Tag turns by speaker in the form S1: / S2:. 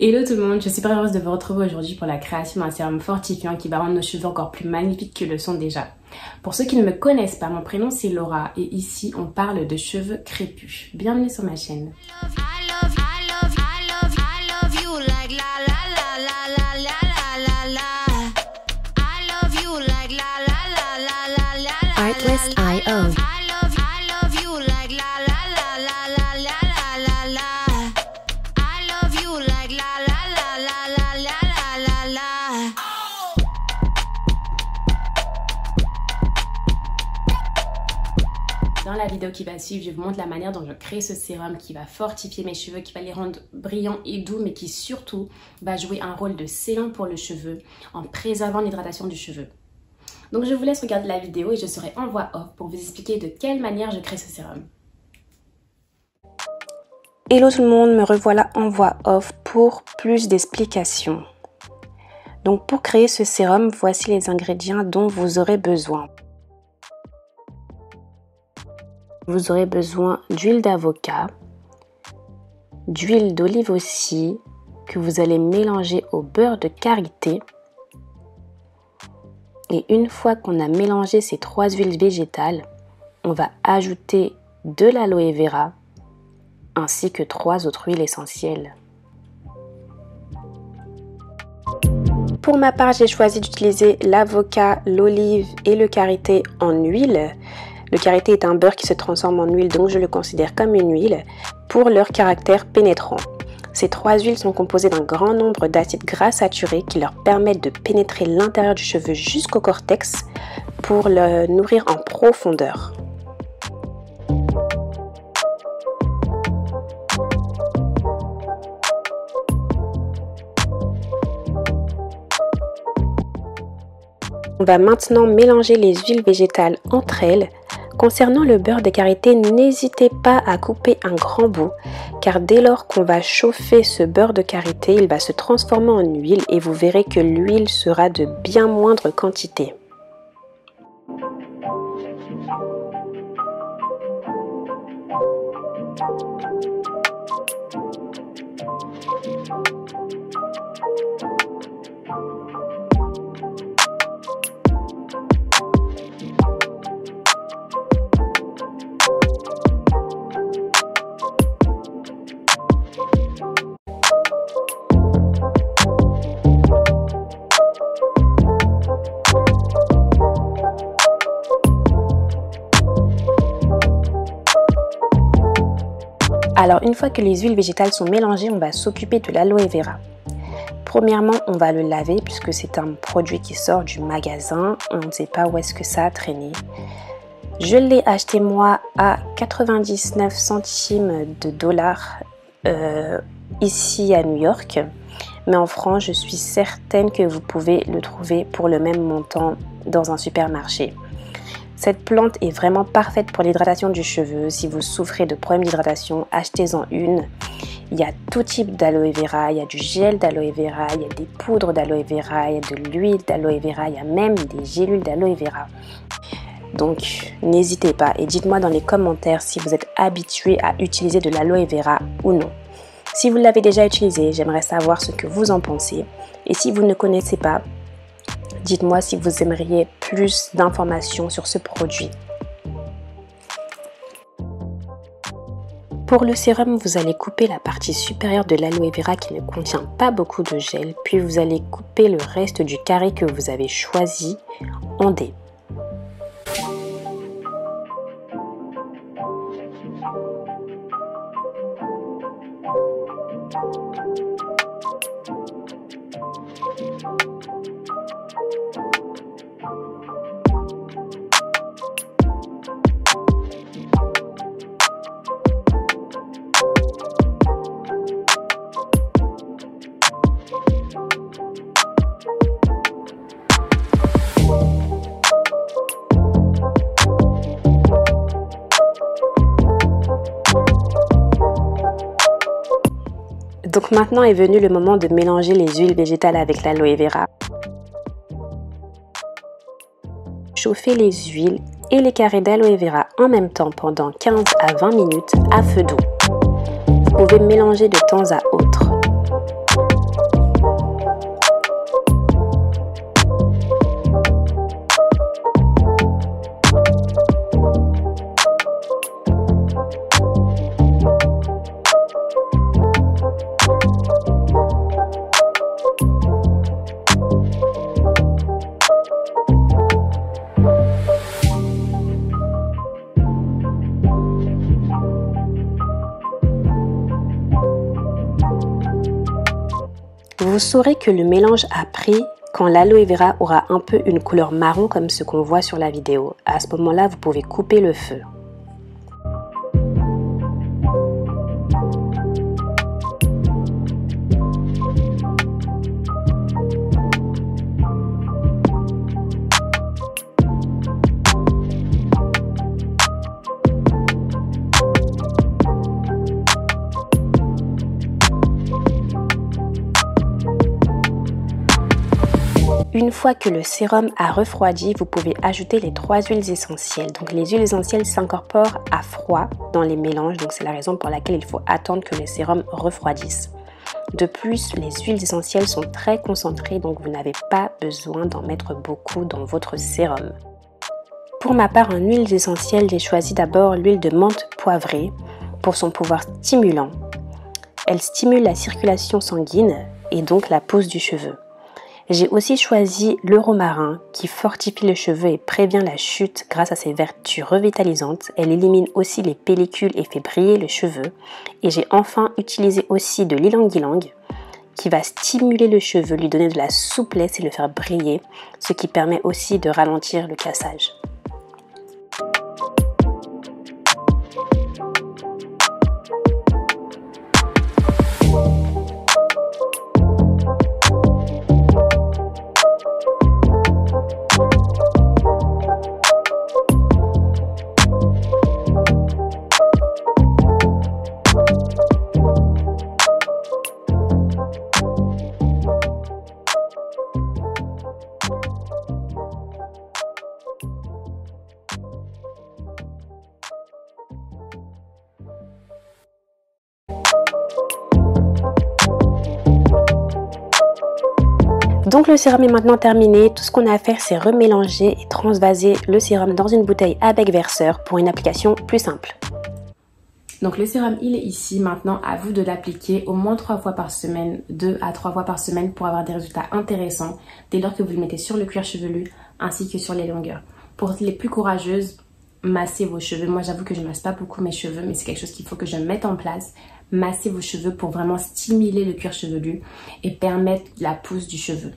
S1: Hello tout le monde, je suis super heureuse de vous retrouver aujourd'hui pour la création d'un sérum fortifiant qui va rendre nos cheveux encore plus magnifiques que le sont déjà. Pour ceux qui ne me connaissent pas, mon prénom c'est Laura et ici on parle de cheveux crépus. Bienvenue sur ma chaîne.
S2: Artlist.io.
S1: Dans la vidéo qui va suivre, je vous montre la manière dont je crée ce sérum qui va fortifier mes cheveux, qui va les rendre brillants et doux, mais qui surtout va jouer un rôle de scellant pour le cheveu en préservant l'hydratation du cheveu. Donc je vous laisse regarder la vidéo et je serai en voix off pour vous expliquer de quelle manière je crée ce sérum.
S2: Hello tout le monde, me revoilà en voix off pour plus d'explications. Donc pour créer ce sérum, voici les ingrédients dont vous aurez besoin. Vous aurez besoin d'huile d'avocat, d'huile d'olive aussi, que vous allez mélanger au beurre de karité. Et une fois qu'on a mélangé ces trois huiles végétales, on va ajouter de l'aloe vera ainsi que 3 autres huiles essentielles. Pour ma part, j'ai choisi d'utiliser l'avocat, l'olive et le karité en huile. Le karité est un beurre qui se transforme en huile, donc je le considère comme une huile pour leur caractère pénétrant. Ces 3 huiles sont composées d'un grand nombre d'acides gras saturés qui leur permettent de pénétrer l'intérieur du cheveu jusqu'au cortex pour le nourrir en profondeur. On va maintenant mélanger les huiles végétales entre elles. Concernant le beurre de karité, n'hésitez pas à couper un grand bout, car dès lors qu'on va chauffer ce beurre de karité, il va se transformer en huile et vous verrez que l'huile sera de bien moindre quantité. Alors une fois que les huiles végétales sont mélangées, on va s'occuper de l'aloe vera. Premièrement, on va le laver puisque c'est un produit qui sort du magasin. On ne sait pas où est-ce que ça a traîné. Je l'ai acheté moi à 99 centimes de dollars ici à New York. Mais en France, je suis certaine que vous pouvez le trouver pour le même montant dans un supermarché. Cette plante est vraiment parfaite pour l'hydratation du cheveu. Si vous souffrez de problèmes d'hydratation, achetez-en une. Il y a tout type d'aloe vera, il y a du gel d'aloe vera, il y a des poudres d'aloe vera, il y a de l'huile d'aloe vera, il y a même des gélules d'aloe vera. Donc n'hésitez pas et dites-moi dans les commentaires si vous êtes habitué à utiliser de l'aloe vera ou non. Si vous l'avez déjà utilisé, j'aimerais savoir ce que vous en pensez. Et si vous ne connaissez pas, dites-moi si vous aimeriez plus d'informations sur ce produit. Pour le sérum, vous allez couper la partie supérieure de l'aloe vera qui ne contient pas beaucoup de gel, puis vous allez couper le reste du carré que vous avez choisi en dés. Donc maintenant est venu le moment de mélanger les huiles végétales avec l'aloe vera. Chauffez les huiles et les carrés d'aloe vera en même temps pendant 15 à 20 minutes à feu doux. Vous pouvez mélanger de temps à autre. Vous saurez que le mélange a pris quand l'aloe vera aura un peu une couleur marron comme ce qu'on voit sur la vidéo. À ce moment-là, vous pouvez couper le feu. Une fois que le sérum a refroidi, vous pouvez ajouter les 3 huiles essentielles. Donc les huiles essentielles s'incorporent à froid dans les mélanges, donc c'est la raison pour laquelle il faut attendre que le sérum refroidisse. De plus, les huiles essentielles sont très concentrées, donc vous n'avez pas besoin d'en mettre beaucoup dans votre sérum. Pour ma part, en huiles essentielles, j'ai choisi d'abord l'huile de menthe poivrée pour son pouvoir stimulant. Elle stimule la circulation sanguine et donc la pousse du cheveu. J'ai aussi choisi le romarin qui fortifie le cheveu et prévient la chute grâce à ses vertus revitalisantes. Elle élimine aussi les pellicules et fait briller le cheveu. Et j'ai enfin utilisé aussi de l'ylang-ylang qui va stimuler le cheveu, lui donner de la souplesse et le faire briller, ce qui permet aussi de ralentir le cassage. Donc le sérum est maintenant terminé, tout ce qu'on a à faire c'est remélanger et transvaser le sérum dans une bouteille à bec verseur pour une application plus simple.
S1: Donc le sérum il est ici, maintenant à vous de l'appliquer au moins 3 fois par semaine, 2 à 3 fois par semaine pour avoir des résultats intéressants dès lors que vous le mettez sur le cuir chevelu ainsi que sur les longueurs. Pour les plus courageuses, massez vos cheveux. Moi j'avoue que je masse pas beaucoup mes cheveux mais c'est quelque chose qu'il faut que je mette en place. Massez vos cheveux pour vraiment stimuler le cuir chevelu et permettre la pousse du cheveu.